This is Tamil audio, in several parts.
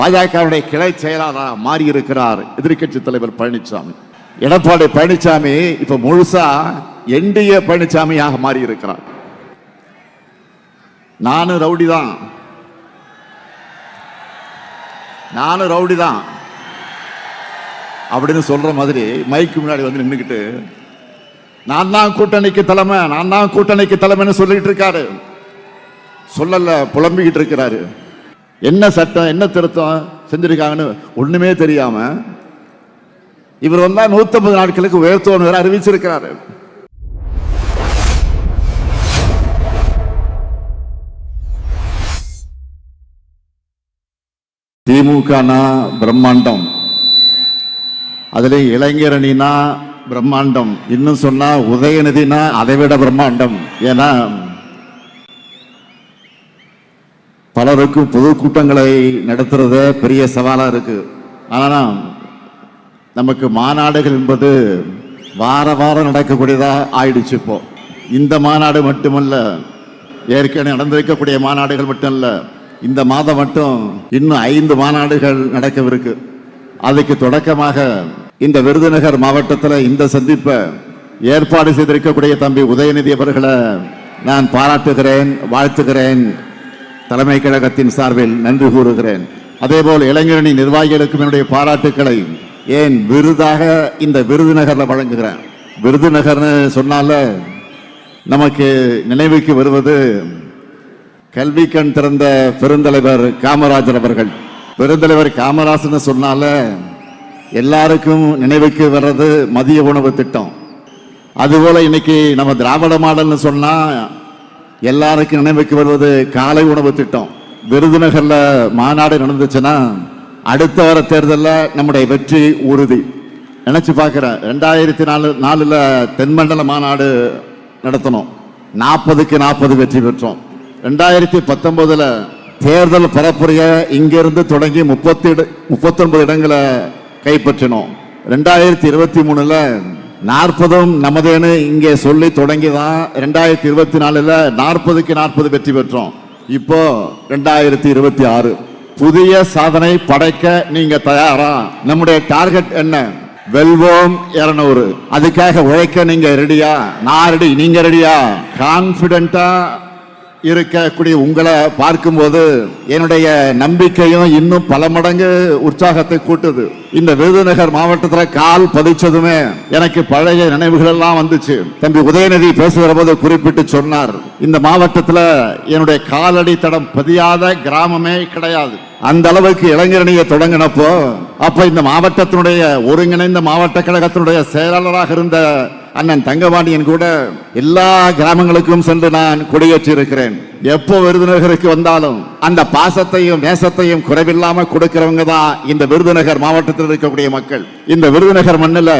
பாஜகவுடைய கிளை செயலாளராக மாறி இருக்கிறார் எதிர்கட்சி தலைவர் பழனிசாமி. எடப்பாடி பழனிசாமி இப்ப முழுசா என்டிஏ பழனிசாமியாக மாறி இருக்கிறார். நானும் ரவுடி தான் அப்படின்னு சொல்ற மாதிரி மைக்கு முன்னாடி வந்து நின்றுக்கிட்டு நான் தான் கூட்டணிக்கு தலைமைன்னு சொல்லிட்டு இருக்காரு. சொல்லல, புலம்பிக்கிட்டு இருக்கிறாரு. என்ன சட்டம் என்ன திருத்தம் செஞ்சிருக்காங்கன்னு ஒண்ணுமே தெரியாம இவர் வந்தா 150 நாட்களுக்கு உயர்த்துவோம் வேற அறிவிச்சிருக்கிறாரு. திமுகனா பிரம்மாண்டம், அதுல இளைஞரணினா பிரம்மாண்டம், இன்னும் சொன்னா உதயநிதினா அதை விட பிரம்மாண்டம். ஏன்னா பலருக்கும் பொதுக்கூட்டங்களை நடத்துறது பெரிய சவாலா இருக்கு. ஆனா நமக்கு மாநாடுகள் என்பது வாரம் நடக்கக்கூடியதா ஆயிடுச்சு. இப்போ இந்த மாநாடு மட்டுமல்ல, ஏற்கனவே நடந்திருக்கக்கூடிய மாநாடுகள் மட்டும் இல்ல, இந்த மாதம் மட்டும் இன்னும் 5 மாநாடுகள் நடக்கவிருக்கு. அதுக்கு தொடக்கமாக இந்த விருதுநகர் மாவட்டத்தில் இந்த சந்திப்பை ஏற்பாடு செய்திருக்கக்கூடிய தம்பி உதயநிதி அவர்களை நான் பாராட்டுகிறேன், வாழ்த்துகிறேன். தலைமை கழகத்தின் சார்பில் நன்றி கூறுகிறேன். அதேபோல் இளைஞரணி நிர்வாகிகளுக்கும் என்னுடைய பாராட்டுக்களை ஏன் விருதாக இந்த விருதுநகர்ல வழங்குகிறேன். விருதுநகர்னு சொன்னால நமக்கு நினைவுக்கு வருவது கல்வி கண் திறந்த பெருந்தலைவர் காமராஜர் அவர்கள். பெருந்தலைவர் காமராஜர்னு சொன்னால எல்லாருக்கும் நினைவுக்கு வர்றது மதிய உணவு திட்டம். அதுபோல இன்னைக்கு நம்ம திராவிட மாடல்னு சொன்னா எல்லாருக்கும் நினைவுக்கு வருவது காலை உணவு திட்டம். விருதுநகர்ல மாநாடு நடந்துச்சுன்னா அடுத்த வார தேர்தலில் நம்முடைய வெற்றி உறுதி. நினைச்சு பார்க்கிறேன், 2004 தென்மண்டல மாநாடு நடத்தணும், 40க்கு 40 வெற்றி பெற்றோம். 2019 தேர்தல் பரப்புரைய இங்கிருந்து தொடங்கி 39 இடங்களை கைப்பற்றினோம். 2023 40 நமதேன்னு இங்கே சொல்லி தொடங்கிதான் 2024 40க்கு 40 வெற்றி பெற்றோம். இப்போ 2026 புதிய சாதனை படைக்க நீங்க தயாரா? நம்முடைய டார்கெட் என்ன? வெல்வோம் 200. அதுக்காக உழைக்க நீங்க ரெடியா? நான் ரெடி, நீங்க ரெடியா? கான்பிடென்டா இருக்கக்கூடிய உங்களை பார்க்கும்போது என்னுடைய நம்பிக்கையும் இன்னும் பல மடங்கு உற்சாகத்தை கூட்டுது. இந்த விருதுநகர் மாவட்டத்தில் கால் பதிச்சதுமே எனக்கு பழைய நினைவுகள் எல்லாம் வந்துச்சு. தம்பி உதயநிதி பேசுகிற போது குறிப்பிட்டு சொன்னார், இந்த மாவட்டத்தில் என்னுடைய காலடி தடம் பதியாத கிராமமே கிடையாது. அந்த அளவுக்கு இளைஞரணியை தொடங்கினப்போ அப்ப இந்த மாவட்டத்தினுடைய ஒருங்கிணைந்த மாவட்ட கழகத்தினுடைய செயலாளராக இருந்த அண்ணன் தங்கபாண்டியன் கூட எல்லா கிராமங்களுக்கும் சென்று நான் கொடியேற்றி இருக்கிறேன். எப்போ விருதுநகருக்கு வந்தாலும் அந்த பாசத்தையும் நேசத்தையும் குறைவில்லாம கொடுக்கிறவங்க தான் இந்த விருதுநகர் மாவட்டத்தில் இருக்கக்கூடிய மக்கள். இந்த விருதுநகர் மண்ணில்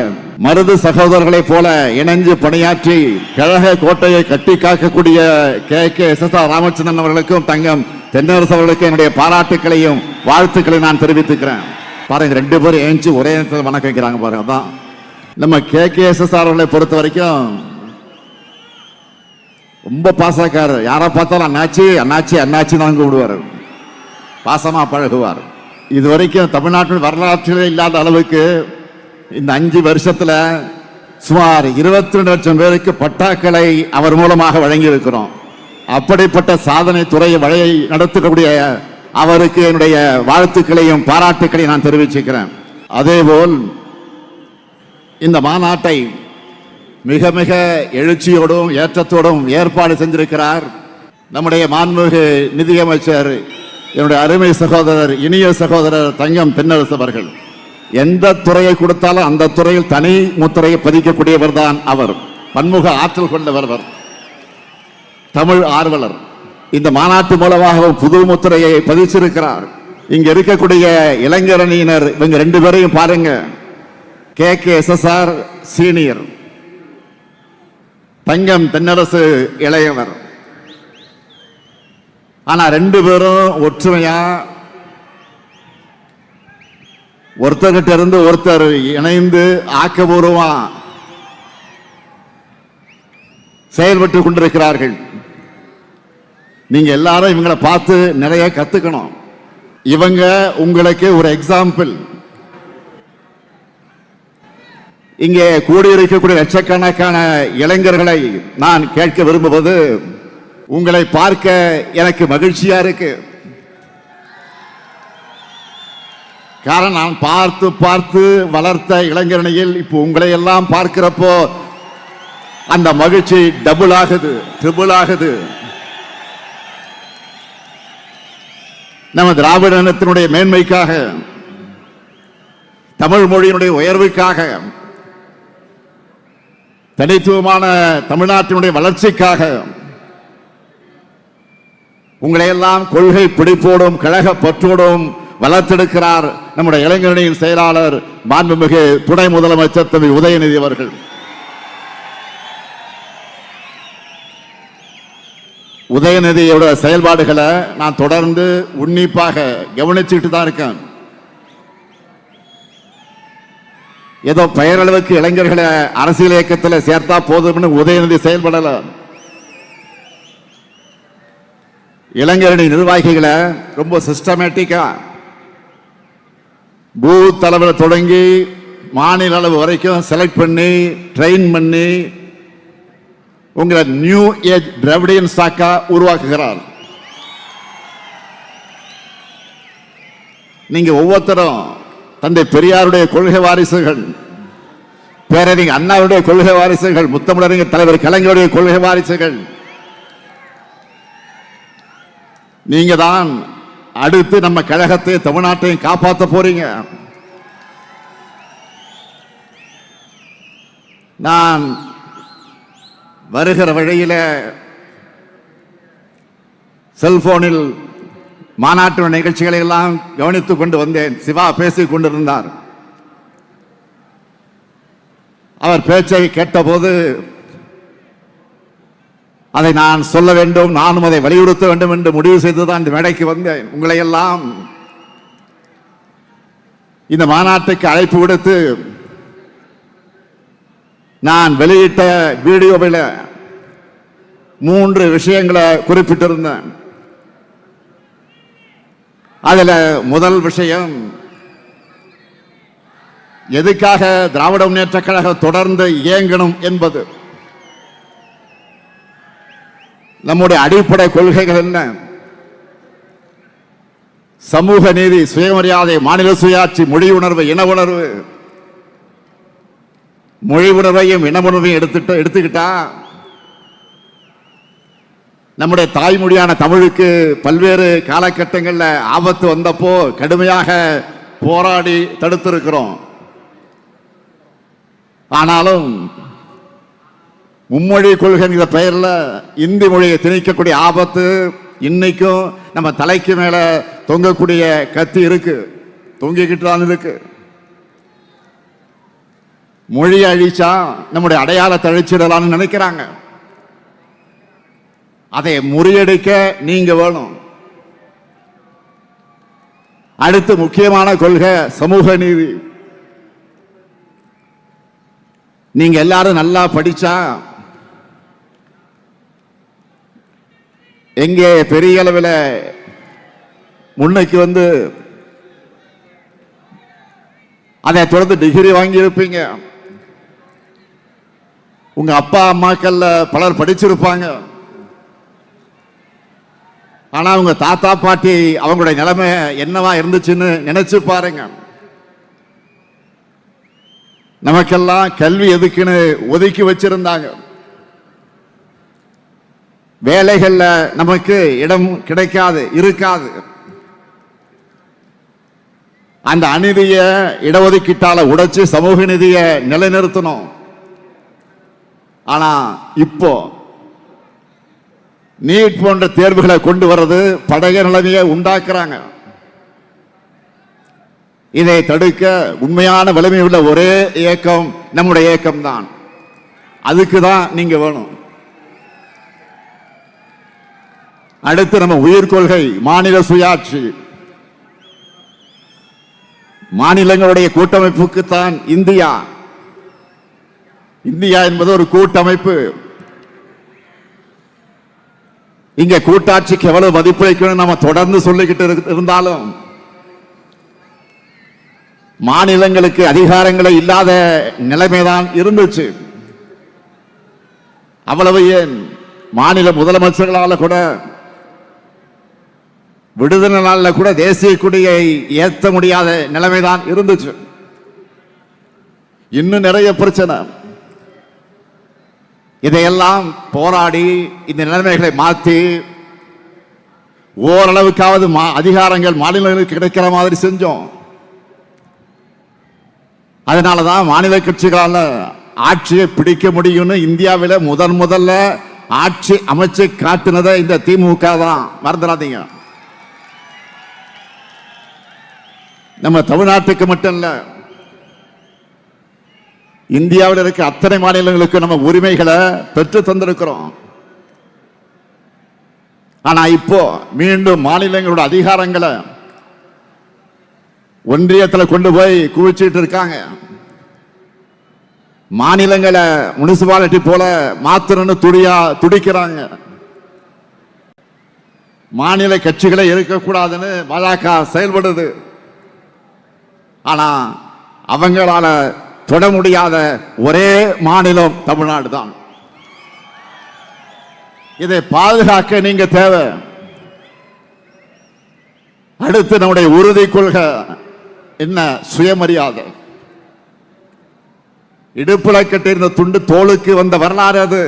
மருது சகோதரர்களை போல இணைஞ்சு பணியாற்றி கழக கோட்டையை கட்டி காக்கக்கூடிய KKSSR ராமச்சந்திரன் அவர்களுக்கும் தங்கம் தென்னரசு அவர்களுக்கு என்னுடைய பாராட்டுக்களையும் வாழ்த்துக்களையும் நான் தெரிவித்துக்கிறேன். பாருங்க, 2 பேரும் ஏஞ்சி ஒரே நேரத்தில் வணக்கம் வைக்கிறாங்க பாருங்க. அதான் நம்ம KKSSR அவர்களை பொறுத்த வரைக்கும் ரொம்ப பாசக்காரர். யாரை பார்த்தாலும் அண்ணாச்சி அண்ணாச்சி அண்ணாச்சி தான் கூப்பிடுவார், பாசமா பழகுவார். இது வரைக்கும் தமிழ்நாட்டின் வரலாற்றிலே இல்லாத அளவுக்கு இந்த 5 வருஷத்துல சுமார் 22 லட்சம் பேருக்கு பட்டாக்களை அவர் மூலமாக வழங்கி இருக்கிறோம். அப்படிப்பட்ட சாதனை துறையை வழியை நடத்தக்கூடிய அவருக்கு என்னுடைய வாழ்த்துக்களையும் பாராட்டுக்களையும் நான் தெரிவிச்சுக்கிறேன். அதேபோல் இந்த மாநாட்டை மிக மிக எழுச்சியோடும் ஏற்றத்தோடும் ஏற்பாடு செஞ்சிருக்கிறார் நம்முடைய மாண்புமிகு நிதியமைச்சர், என்னுடைய அருமை சகோதரர், இனிய சகோதரர் தங்கம் தென்னரசு அவர்கள். எந்த துறையை கொடுத்தாலும் அந்த துறையில் தனி முத்திரையை பதிக்கக்கூடியவர் தான் அவர். பன்முக ஆற்றல் கொண்டவர், தமிழ் ஆர்வலர். இந்த மாநாட்டு மூலமாக புது முத்திரையை பதிச்சிருக்கிறார். இங்க இருக்கக்கூடிய இளைஞரணியினர் இவங்க 2 பேரையும் பாருங்க. KKSSR சீனியர், தங்கம் தென்னரசு இளையவர். ஆனா 2 பேரும் ஒற்றுமையா ஒருத்தர்கிட்ட இருந்து ஒருத்தர் இணைந்து ஆக்கபூர்வமா செயல்பட்டு கொண்டிருக்கிறார்கள். நீங்க எல்லாரும் இவங்களை பார்த்து நிறைய கத்துக்கணும். இவங்க உங்களுக்கு ஒரு எக்ஸாம்பிள். இங்கே கூடியிருக்கக்கூடிய லட்சக்கணக்கான இளைஞர்களை நான் கேட்க விரும்புவது, உங்களை பார்க்க எனக்கு மகிழ்ச்சியா இருக்கு. காரணம், நான் பார்த்து பார்த்து வளர்த்த இளைஞரணியில் இப்போ உங்களை எல்லாம் பார்க்கிறப்போ அந்த மகிழ்ச்சி டபுள் ஆகுது, ட்ரிபிள் ஆகுது. நம்ம திராவிட இனத்தினுடைய மேன்மைக்காக, தமிழ் மொழியினுடைய உயர்வுக்காக, தனித்துவமான தமிழ்நாட்டினுடைய வளர்ச்சிக்காக உங்களையெல்லாம் கொள்கை பிடிப்போடும் கழக பற்றோடும் வளர்த்தெடுக்கிறார் நம்முடைய இளைஞரணியின் செயலாளர் மாண்புமிகு துணை முதலமைச்சர் திரு உதயநிதி அவர்கள். உதயநிதியோட செயல்பாடுகளை நான் தொடர்ந்து உன்னிப்பாக கவனிச்சுட்டு தான் இருக்கேன். ஏதோ பெயரளவுக்கு இளைஞர்களை அரசியல் இயக்கத்தில் சேர்த்தா போதும்னு உதயநிதி செயல்படல. இளைஞரணி நிர்வாகிகளை ரொம்ப சிஸ்டமேட்டிக்கா பூத் அளவில் தொடங்கி மாநில அளவு வரைக்கும் செலக்ட் பண்ணி ட்ரெயின் பண்ணி உங்களை நியூ ஏஜ் திராவிடியன் ஸ்டாக்கா உருவாக்குகிறார். நீங்க ஒவ்வொருத்தரும் தந்தை பெரியாருடைய கொள்கை வாரிசுகள், பேரறிஞர் அண்ணாவுடைய கொள்கை வாரிசுகள், முத்தமிழறிஞர் தலைவர் கலைஞருடைய கொள்கை வாரிசுகள். நீங்க தான் அடுத்து நம்ம கழகத்தை தமிழ்நாட்டையும் காப்பாற்ற போறீங்க. நான் வருகிற வழியில செல்போனில் மாநாட்டு நிகழ்ச்சிகளை எல்லாம் கவனித்துக் கொண்டு வந்தேன். சிவா பேசிக் கொண்டிருந்தார். அவர் பேச்சை கேட்டபோது அதை நான் சொல்ல வேண்டும், நானும் அதை வலியுறுத்த வேண்டும் என்று முடிவு செய்துதான் இந்த மேடைக்கு வந்தேன். உங்களை எல்லாம் இந்த மாநாட்டுக்கு அழைப்பு விடுத்து நான் வெளியிட்ட வீடியோவில் 3 விஷயங்களை குறிப்பிட்டிருந்தேன். அதுல முதல் விஷயம், எதுக்காக திராவிட முன்னேற்ற கழகம் தொடர்ந்து இயங்கணும் என்பது. நம்முடைய அடிப்படை கொள்கைகள் என்ன? சமூக நீதி, சுயமரியாதை, மாநில சுயாட்சி, மொழி உணர்வு, இன உணர்வு. மொழி உணர்வையும் இன உணர்வையும் எடுத்துக்கிட்டா நம்முடைய தாய்மொழியான தமிழுக்கு பல்வேறு காலகட்டங்களில் ஆபத்து வந்தப்போ கடுமையாக போராடி தடுத்திருக்கிறோம். ஆனாலும் மும்மொழி கொள்கைங்கிற பெயரில் இந்தி மொழியை திணிக்கக்கூடிய ஆபத்து இன்னைக்கும் நம்ம தலைக்கு மேல தொங்கக்கூடிய கத்தி இருக்கு, தொங்கிக்கிட்டு தான் இருக்கு. மொழியை அழிச்சா நம்முடைய அடையாளத்தை அழிச்சிடலாம்னு நினைக்கிறாங்க. அதை முறியடிக்க நீங்க வேணும். அடுத்து முக்கியமான கொள்கை சமூக நீதி. நீங்க எல்லாரும் நல்லா படிச்சா எங்கே பெரிய அளவில் முன்னைக்கு வந்து அதை தொடர்ந்து டிகிரி வாங்கி இருப்பீங்க. உங்க அப்பா அம்மாக்கள்ல பலர் படிச்சிருப்பாங்க. ஆனா உங்க தாத்தா பாட்டி அவங்களுடைய நிலைமை என்னவா இருந்துச்சுன்னு நினைச்சு பாருங்க. நமக்கெல்லாம் கல்வி எதுக்குன்னு ஒதுக்கி வச்சிருந்தாங்க. வேலைகள்ல நமக்கு இடம் கிடைக்காது, இருக்காது. அந்த அநீதிய இடஒதுக்கீட்டால உடைச்சு சமூக நீதியை நிலைநிறுத்தணும். ஆனா இப்போ நீட் போன்ற தேர்வுகளை கொண்டு வர்றது பழைய நிலைமையை உண்டாக்குறாங்க. இதை தடுக்க உண்மையான வலிமை உள்ள ஒரே இயக்கம் நம்முடைய இயக்கம் தான். அதுக்கு தான் நீங்க வேணும். அடுத்து நம்ம உயிர் கொள்கை மாநில சுயாட்சி. மாநிலங்களுடைய கூட்டமைப்புக்கு தான் இந்தியா. இந்தியா என்பது ஒரு கூட்டமைப்பு. இங்க கூட்டாட்சிக்கு எவ்வளவு மதிப்பளிக்கணும் நம்ம தொடர்ந்து சொல்லிக்கிட்டு இருந்தாலும் மாநிலங்களுக்கு அதிகாரங்களே இல்லாத நிலைமைதான் இருந்துச்சு. அவ்வளவு ஏன் மாநில முதலமைச்சர்களால கூட விடுதலை நாளில் கூட தேசிய கொடியை ஏற்ற முடியாத நிலைமைதான் இருந்துச்சு. இன்னும் நிறைய பிரச்சனை. இதையெல்லாம் போராடி இந்த நிலைமைகளை மாற்றி ஓரளவுக்காவது அதிகாரங்கள் மாநிலங்களுக்கு கிடைக்கிற மாதிரி செஞ்சோம். அதனாலதான் மாநில கட்சிகளால ஆட்சியை பிடிக்க முடியும்னு இந்தியாவில் முதல்ல ஆட்சி அமைச்சு காட்டினதை இந்த திமுக தான், மறந்துடாதீங்க. நம்ம தமிழ்நாட்டுக்கு மட்டும் இல்ல, இந்தியாவில் இருக்க அத்தனை மாநிலங்களுக்கு நம்ம உரிமைகளை பெற்று தந்திருக்கிறோம். ஆனா இப்போ மீண்டும் மாநிலங்களோட அதிகாரங்களை ஒன்றியத்தில் கொண்டு போய் குவிச்சிட்டு இருக்காங்க. மாநிலங்களை முனிசிபாலிட்டி போல மாத்திரன்னு துடிக்கிறாங்க. மாநில கட்சிகளை இருக்கக்கூடாதுன்னு பாஜக செயல்படுது. ஆனா அவங்களால தொட முடியாத ஒரே மாநிலம் தமிழ்நாடு தான். இதை பாதுகாக்க நீங்க தேவை. அடுத்து நம்முடைய உறுதி கொள்கை என்ன? சுயமரியாதை. இடுப்புல கட்டியிருந்த துண்டு தோளுக்கு வந்த வரலாறு அது.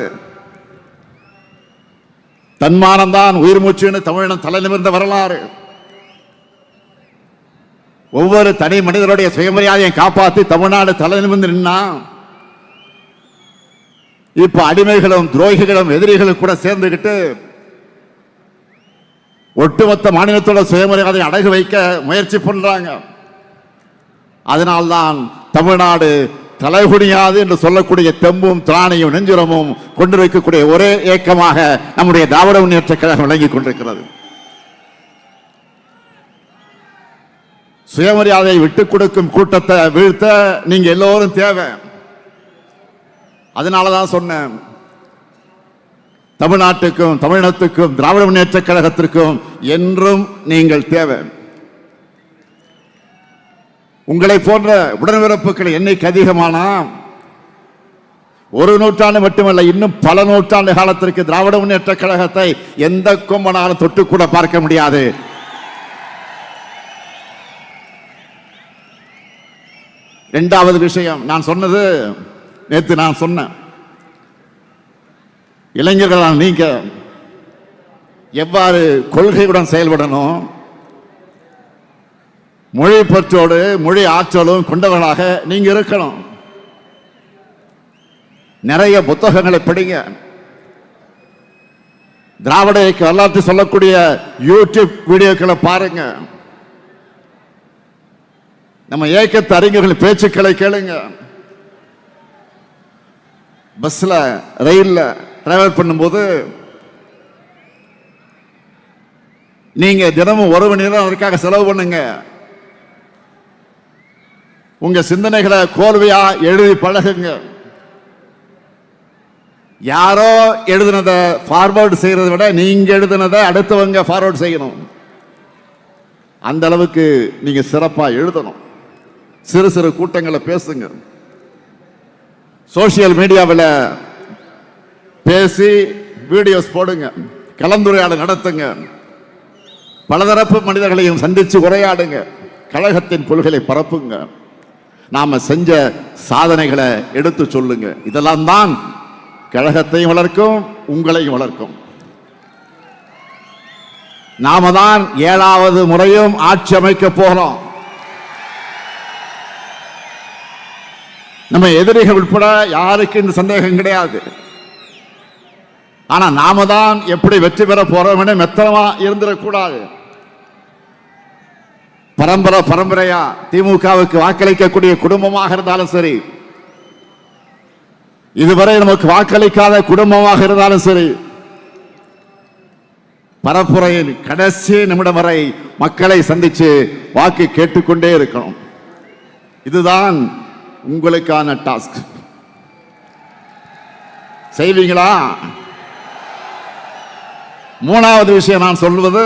தன்மானம் தான் உயிர் மூச்சுன்னு தமிழினம் தலை நிமிர்ந்த வரலாறு. ஒவ்வொரு தனி மனிதனுடைய சுயமரியாதையை காப்பாற்றி தமிழ்நாடு தலை நிமிர்ந்து நின்னா, இப்ப அடிமைகளும் துரோகிகளும் எதிரிகளும் கூட சேர்ந்துகிட்டு ஒட்டுமொத்த மாநிலத்தோட சுயமரியாதை அடகு வைக்க முயற்சி பண்றாங்க. அதனால்தான் தமிழ்நாடு தலைகுனியாது என்று சொல்லக்கூடிய தெம்பும் திராணியும் நெஞ்சுரமும் கொண்டிருக்கக்கூடிய ஒரே இயக்கமாக நம்முடைய திராவிட முன்னேற்ற கழகம் விளங்கிக் கொண்டிருக்கிறது. சுயமரியாதையை விட்டுக் கொடுக்கும் கூட்டத்தை வீழ்த்த நீங்க எல்லோரும் தேவை. அதனாலதான் சொன்னேன், தமிழ்நாட்டுக்கும் தமிழினத்துக்கும் திராவிட முன்னேற்ற கழகத்திற்கும் என்றும் நீங்கள் தேவை. உங்களை போன்ற உடன்பிறப்புகள் எண்ணிக்கை அதிகமானா ஒரு நூற்றாண்டு மட்டுமல்ல, இன்னும் பல நூற்றாண்டு காலத்திற்கு திராவிட முன்னேற்ற கழகத்தை எந்த கொம்பனாலும் தொட்டு கூட பார்க்க முடியாது. இரண்டாவது விஷயம், நான் சொன்னது நேற்று நான் சொன்னேன், இளைஞர்களால் நீங்க எவ்வாறு கொள்கையுடன் செயல்படணும், மொழி பற்றோடு மொழி ஆற்றலும் கொண்டவர்களாக நீங்க இருக்கணும். நிறைய புத்தகங்களை படிங்க. திராவிட இயக்க வரலாற்று சொல்லக்கூடிய யூடியூப் வீடியோக்களை பாருங்க. நம்ம இயக்கத்து அறிஞர்கள் பேச்சுக்களை கேளுங்க. பஸ்ல ரயில்ல டிராவல் பண்ணும்போது நீங்க தினமும் ஒரு மணி நேரம் அதற்காக செலவு பண்ணுங்க. உங்க சிந்தனைகளை கோர்வையா எழுதி பழகுங்க. யாரோ எழுதுனதை ஃபார்வர்டு செய்யறதை விட நீங்க எழுதுனதை அடுத்தவங்க ஃபார்வர்டு செய்யணும். அந்த அளவுக்கு நீங்க சிறப்பா எழுதணும். சிறு சிறு கூட்டங்களை பேசுங்க. சோசியல் மீடியாவில் பேசி வீடியோஸ் போடுங்க. கலந்துரையாடல் நடத்துங்க. பலதரப்பு மனிதர்களையும் சந்திச்சு உரையாடுங்க. கழகத்தின் கொள்கைகளை பரப்புங்க. நாம செஞ்ச சாதனைகளை எடுத்து சொல்லுங்க. இதெல்லாம் தான் கழகத்தையும் வளர்க்கும், உங்களையும் வளர்க்கும். நாம தான் 7வது முறையும் ஆட்சி அமைக்க போகிறோம். நம்ம எதிரிகள் உட்பட யாருக்கு இந்த சந்தேகம் கிடையாது. ஆனா நாம தான் எப்படி வெற்றி பெற போறோம் மெத்தனமா இருந்துடக்கூடாது. பரம்பரையா திமுகவுக்கு வாக்களிக்கக்கூடிய குடும்பமாக இருந்தாலும் சரி, இதுவரை நமக்கு வாக்களிக்காத குடும்பமாக இருந்தாலும் சரி, பரப்புரையின் கடைசி நிமிடம் வரை மக்களை சந்திச்சு வாக்கு கேட்டுக்கொண்டே இருக்கணும். இதுதான் உங்களுக்கான டாஸ்க். செய்வீங்களா? மூணாவது விஷயம் நான் சொல்வது,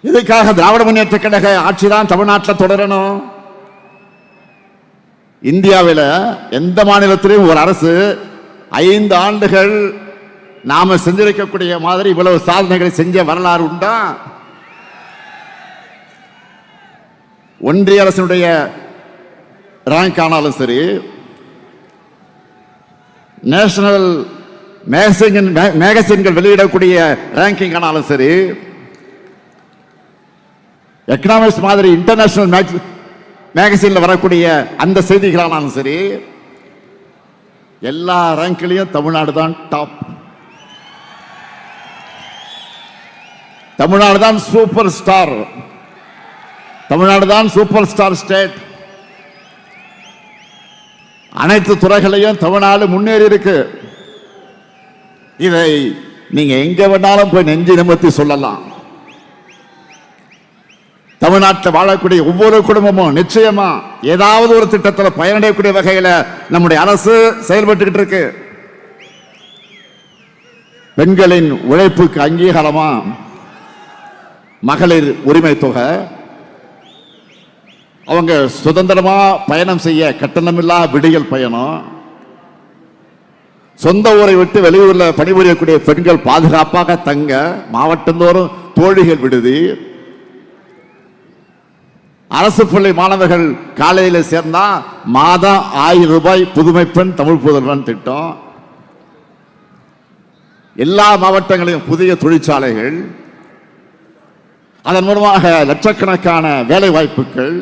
இதுக்காக திராவிட முன்னேற்ற கழக ஆட்சி தான் தமிழ்நாட்டில் தொடரணும். இந்தியாவில் எந்த மாநிலத்திலும் ஒரு அரசு 5 ஆண்டுகள் நாம செஞ்சிருக்கக்கூடிய மாதிரி இவ்வளவு சாதனைகளை செஞ்ச வரலாறு உண்டா? ஒன்றிய அரசினுடைய ரேங்க் ஆனாலும் சரி, நேஷனல் மேகசின்கள் வெளியிடக்கூடிய ரேங்கிங் ஆனாலும் சரி, எக்கனாமிக்ஸ் மாதிரி இன்டர்நேஷனல் மேகசின்ல வரக்கூடிய அந்த செய்திகளானாலும் சரி, எல்லா ரேங்க்லையும் தமிழ்நாடு தான் டாப். தமிழ்நாடு தான் சூப்பர் ஸ்டார். தமிழ்நாடு தான் சூப்பர் ஸ்டார் ஸ்டேட். அனைத்து துறைகளையும் தமிழ்நாடு முன்னேறி இருக்கு. இதை நீங்க எங்க வேணாலும் போய் நெஞ்சு நிமிர்த்தி சொல்லலாம். தமிழ்நாட்டில் வாழக்கூடிய ஒவ்வொரு குடும்பமும் நிச்சயமா ஏதாவது ஒரு திட்டத்தில் பயனடையக்கூடிய வகையில் நம்முடைய அரசு செயல்பட்டு இருக்கு. பெண்களின் உழைப்புக்கு அங்கீகாரமா மகளிர் உரிமை தொகை, அவங்க சுதந்திரமா பயணம் செய்ய கட்டணமில்லா விடியல் பயணம், சொந்த ஊரை விட்டு வெளியூர்ல பணிபுரியக்கூடிய பெண்கள் பாதுகாப்பாக தங்க மாவட்டந்தோறும் தோழிகள் விடுதி, அரசு பள்ளி மாணவர்கள் காலையில் சேர்ந்தா மாதம் 1000 ரூபாய் புதுமை பெண் தமிழ் புதல்வன் திட்டம், எல்லா மாவட்டங்களிலும் புதிய தொழிற்சாலைகள், அதன் மூலமாக லட்சக்கணக்கான வேலை வாய்ப்புகள்.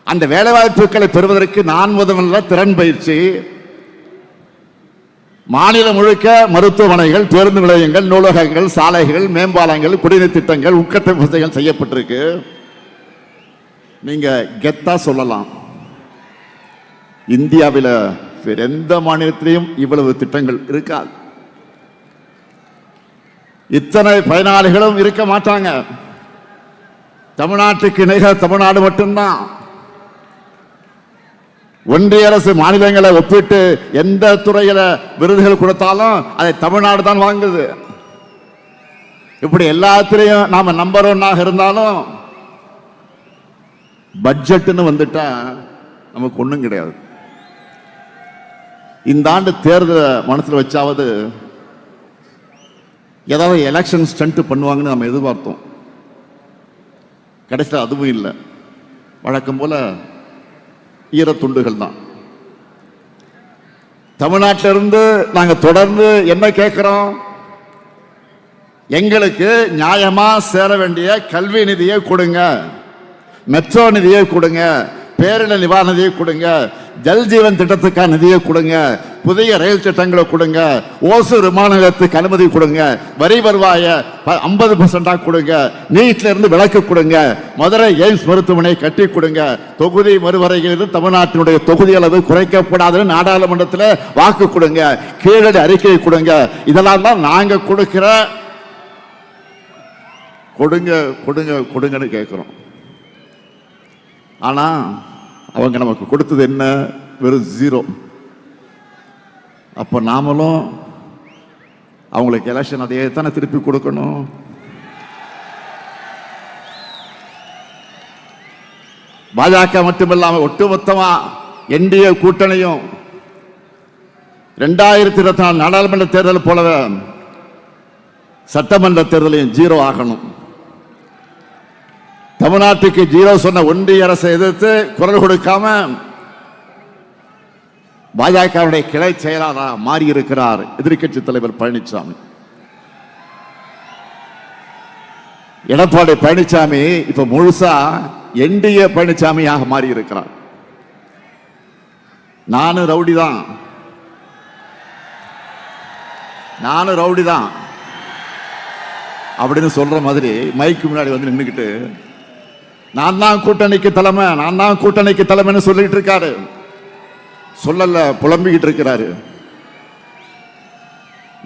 அந்த வேலை வாய்ப்புகளை பெறுவதற்கு 4 திறன் பயிற்சி, மாநிலம் முழுக்க மருத்துவமனைகள், பேருந்து நிலையங்கள், நூலகங்கள், சாலைகள், மேம்பாலங்கள், குடிநீர் திட்டங்கள், உட்கட்டமைப்பு வசதிகள் செய்யப்பட்டிருக்கு. நீங்க கெத்தா சொல்லலாம், இந்தியாவில் வேற எந்த மாநிலத்திலையும் இவ்வளவு திட்டங்கள் இருக்காது. இத்தனை பயனாளிகளும் இருக்க மாட்டாங்க. தமிழ்நாட்டுக்கு நிகர் தமிழ்நாடு மட்டும்தான். ஒன்றிய அரசு மாநிலங்களை ஒப்பிட்டு எந்த துறையில விருதுகள் கொடுத்தாலும் அதை தமிழ்நாடு தான் வாங்குது. இப்படி எல்லாத்திலையும் நாம நம்பர் 1 இருந்தாலும் பட்ஜெட்னு வந்துட்டா நமக்கு ஒண்ணும் கிடையாது. இந்த ஆண்டு தேர்தலை மனசுல வச்சாவது ஏதாவது எலெக்ஷன் ஸ்டண்ட் பண்ணுவாங்கன்னு நம்ம எதிர்பார்த்தோம். கடைசியில் அதுவும் இல்லை. வழக்கம் போல ஈரத்துண்டுகள் தான். தமிழ்நாட்டிலிருந்து நாங்கள் தொடர்ந்து என்ன கேட்கிறோம்? எங்களுக்கு நியாயமா சேர வேண்டிய கல்வி நிதியை கொடுங்க, மெட்ரோ நிதியை கொடுங்க, பேரிடர் நிவாரண நிதியை கொடுங்க, ஜல் ஜீவன் திட்டத்துக்கான நிதியை கொடுங்க, புதிய ரயில் திட்டங்களை கொடுங்க, ஓசூர் விமான நிலையத்துக்கு அனுமதி கொடுங்க, வரி வருவாய 50% கொடுங்க, நீட்ல இருந்து விலக்கு கொடுங்க, மதுரை எய்ம்ஸ் மருத்துவமனை கட்டி கொடுங்க, தொகுதி மறுவரையில் தமிழ்நாட்டினுடைய தொகுதி அளவு குறைக்கப்படாதுன்னு நாடாளுமன்றத்தில் வாக்கு கொடுங்க, கீழடி அறிக்கை கொடுங்க. இதெல்லாம் தான் நாங்க கொடுக்கிற கொடுங்க கொடுங்க கொடுங்கன்னு கேட்கிறோம். ஆனா அவங்க நமக்கு கொடுத்தது என்ன? வெறும் 0. அப்ப நாமளும் அவங்களுக்கு எலெக்ஷன் அதையே தானே திருப்பி கொடுக்கணும். பாஜக மட்டுமில்லாம ஒட்டுமொத்தமா என்டிஏ கூட்டணியும் 2024 நாடாளுமன்ற தேர்தல் போலவே சட்டமன்ற தேர்தலையும் 0 ஆகணும். தமிழ்நாட்டுக்கு 0 சொன்ன ஒன்றிய அரசை எதிர்த்து குரல் கொடுக்காம பாஜகவுடைய கிளை செயலாளராக மாறி இருக்கிறார் எதிர்க்கட்சி தலைவர் பழனிசாமி. எடப்பாடி பழனிசாமி இப்ப முழுசா என்டிஏ பழனிசாமியாக மாறி இருக்கிறார். நானும் ரவுடி தான் அப்படின்னு சொல்ற மாதிரி மைக்கு முன்னாடி வந்து நின்றுக்கிட்டு நான் தான் கூட்டணிக்கு தலைமைன்னு சொல்லிட்டு இருக்காரு. சொல்லல, புலம்பிக்கிட்டு இருக்கிறாரு.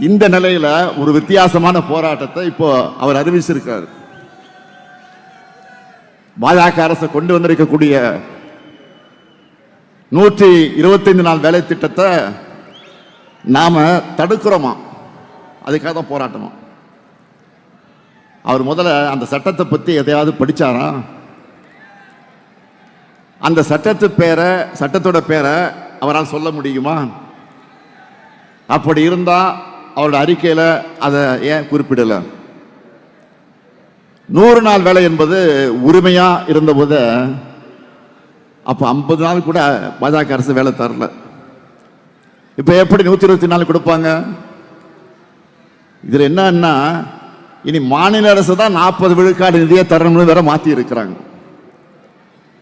இந்த நிலையில ஒரு வித்தியாசமான போராட்டத்தை இப்போ அவர் அறிவிச்சிருக்காரு. பாஜக அரசு கொண்டு வந்திருக்கக்கூடிய 125 நாள் வேலை திட்டத்தை நாம தடுக்கிறோமா, அதுக்காக தான் போராட்டமா. அவர் முதல்ல அந்த சட்டத்தை பற்றி எதையாவது படிச்சாரா? அந்த சட்டத்தோட பேரை அவரால் சொல்ல முடியுமா? அப்படி இருந்தா அவரோட அறிக்கையில அதை ஏன் குறிப்பிடல? 100 நாள் வேலை என்பது உரிமையா இருந்தபோது அப்ப 50 நாள் கூட பாஜக அரசு வேலை தரல. இப்ப எப்படி 124 கொடுப்பாங்க? இதுல என்னன்னா இனி மாநில அரசு தான் 40 விழுக்காடு நிதியை தரணும்னு வேற மாத்தி இருக்கிறாங்க.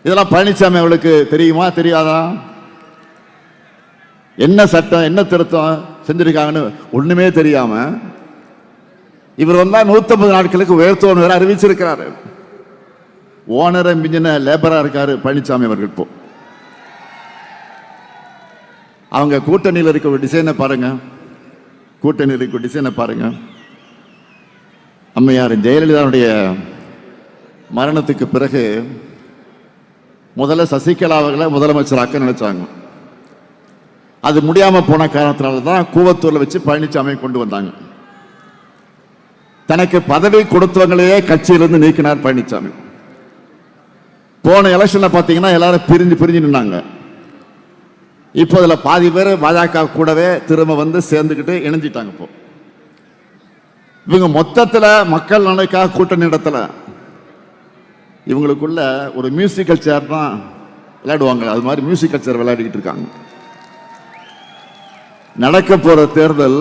இதெல்லாம் பழனிசாமி அவளுக்கு தெரியுமா தெரியாதா? என்ன சட்டம் என்ன திருத்தம் செஞ்சிருக்காங்கன்னு ஒண்ணுமே தெரியாம இவர் வந்தா 150 நாட்களுக்கு உயர்த்துவோம் வேற அறிவிச்சிருக்கிறாரு. ஓனரை மிஞ்சின லேபரா இருக்காரு பழனிசாமி அவர்கள். இப்போ அவங்க கூட்டணியில் இருக்க டிசைனை பாருங்க, கூட்டணியில் இருக்க டிசைனை பாருங்க. அம்மையார் ஜெயலலிதாவுடைய மரணத்துக்கு பிறகு முதல்ல சசிகலா அவர்களை முதலமைச்சராக்க நினைச்சாங்க. அது முடியாம போன காரணத்தினால தான் கூவத்தூர்ல வச்சு பழனிசாமி கொண்டு வந்தாங்க. தனக்கு பதவி கொடுத்தவங்களையே கட்சியிலிருந்து நீக்கினார் பழனிசாமி. போன எலெக்ஷன்ல பாத்தீங்கன்னா எல்லாரும் பிரிஞ்சு நின்னாங்க. இப்போ இதுல பாதி பேர் பாஜக கூடவே திரும்ப வந்து சேர்ந்துக்கிட்டு இணைஞ்சிட்டாங்க. இப்போ இவங்க மொத்தத்துல மக்கள் நலனுக்காக கூட்டணி நடத்தல, இவங்களுக்குள்ள ஒரு மியூசிக்கல் சேர் தான் விளையாடுவாங்க. அது மாதிரி மியூசிக்கல் சேர் விளையாடிக்கிட்டு இருக்காங்க. நடக்க போற தேர்தல்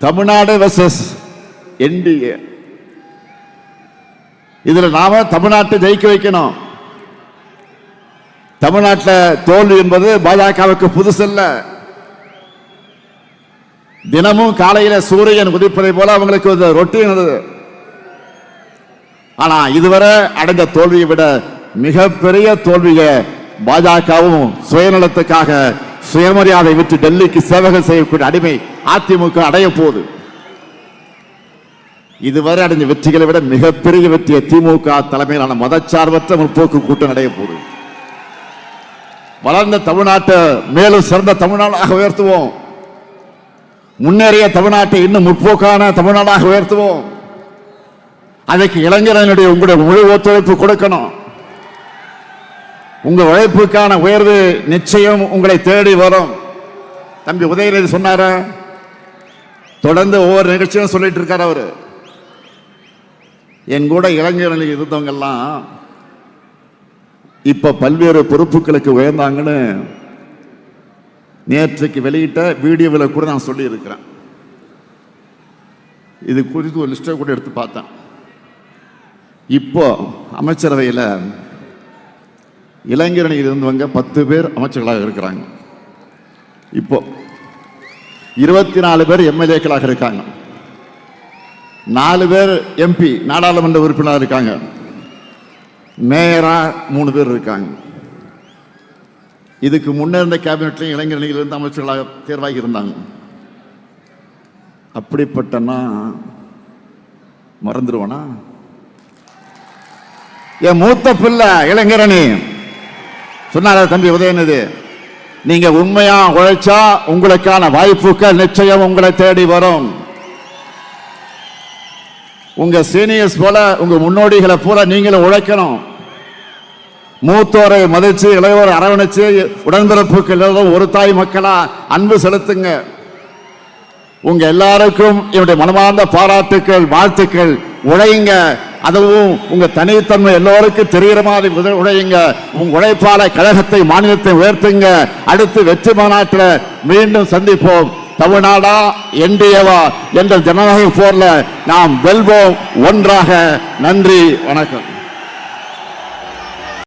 தமிழ்நாடு வெர்சஸ் என்டிஏ. இதுல நாம தமிழ்நாட்டை ஜெயிக்க வைக்கணும். தமிழ்நாட்டில் தோல்வி என்பது பாஜகவுக்கு புதுசல்ல. தினமும் காலையில சூரியன் உதிப்பதை போல அவங்களுக்கு ரொட்டீன். ஆனா இதுவரை அடைந்த தோல்வியை விட மிகப்பெரிய தோல்வியை பாஜகவும் சுயநலத்துக்காக சுயமரியாதை விட்டு டெல்லிக்கு சேவகம் செய்யக்கூடிய அடிமை அதிமுக அடைய போகுது. இதுவரை அடைந்த வெற்றிகளை விட மிகப்பெரிய வெற்றியை திமுக தலைமையிலான மதச்சார்பற்ற முற்போக்கு கூட்டம் அடைய போகுது. வளர்ந்த தமிழ்நாட்டை மேலும் சிறந்த தமிழ்நாடாக உயர்த்துவோம். முன்னேறிய தமிழ்நாட்டை இன்னும் முற்போக்கான தமிழ்நாடாக உயர்த்துவோம். அதற்கு இளைஞர்களுடைய உங்களுடைய முழு ஒத்துழைப்பு கொடுக்கணும். உங்க உழைப்புக்கான உயர்வு நிச்சயம் உங்களை தேடி வரும். தம்பி உதயநிதி சொன்னார, தொடர்ந்து ஒவ்வொரு நிகழ்ச்சியும் சொல்லிட்டு இருக்காரு அவரு. என் கூட இளைஞர்கள் இருந்தவங்க எல்லாம் இப்ப பல்வேறு பொறுப்புகளுக்கு உயர்ந்தாங்கன்னு நேற்றைக்கு வெளியிட்ட வீடியோவில் கூட நான் சொல்லி இருக்கிறேன். இது குறித்து ஒரு லிஸ்டை கூட எடுத்து பார்த்தேன். இப்போ அமைச்சரவையில் இளைஞரணியில் இருந்தவங்க 10 பேர் அமைச்சர்களாக இருக்கிறாங்க. இப்போ 24 பேர் எம்எல்ஏக்களாக இருக்காங்க. 4 பேர் எம்பி நாடாளுமன்ற உறுப்பினராக இருக்காங்க. மேயரா 3 பேர் இருக்காங்க. இதுக்கு முன்னே இருந்த கேபினெட்லையும் இளைஞரணியில் இருந்து அமைச்சர்களாக தேர்வாகி இருந்தாங்க. அப்படிப்பட்டனா மறந்துடுவானா? என் மூத்த பிள்ளை இளைஞரணி சொன்னார தம்பி உதயநிதி, நீங்க உண்மையா உழைச்சா உங்களுக்கான வாய்ப்புகள் நிச்சயம் உங்களை தேடி வரும். உங்க சீனியர்ஸ் போல உங்க முன்னோடிகளை போல நீங்களும் உழைக்கணும். மூத்தோரை மதிச்சு இளையோரை அரவணைச்சு உடன்பிறப்புகள் ஒரு தாய் மக்களா அன்பு செலுத்துங்க. உங்க எல்லாருக்கும் என்னுடைய மனமார்ந்த பாராட்டுக்கள், வாழ்த்துக்கள். உழையுங்க. அதுவும் உங்க தனித்தன்மை எல்லோருக்கும் தெரிகிற மாதிரி உழையுங்க. உங்க உழைப்பால கழகத்தை மாநிலத்தை உயர்த்துங்க. அடுத்து வெற்றி மாநாட்டில் மீண்டும் சந்திப்போம். தமிழ்நாடா என்டிஏவா என்ற ஜனநாயக போர்ல நாம் வெல்வோம் ஒன்றாக. நன்றி, வணக்கம்.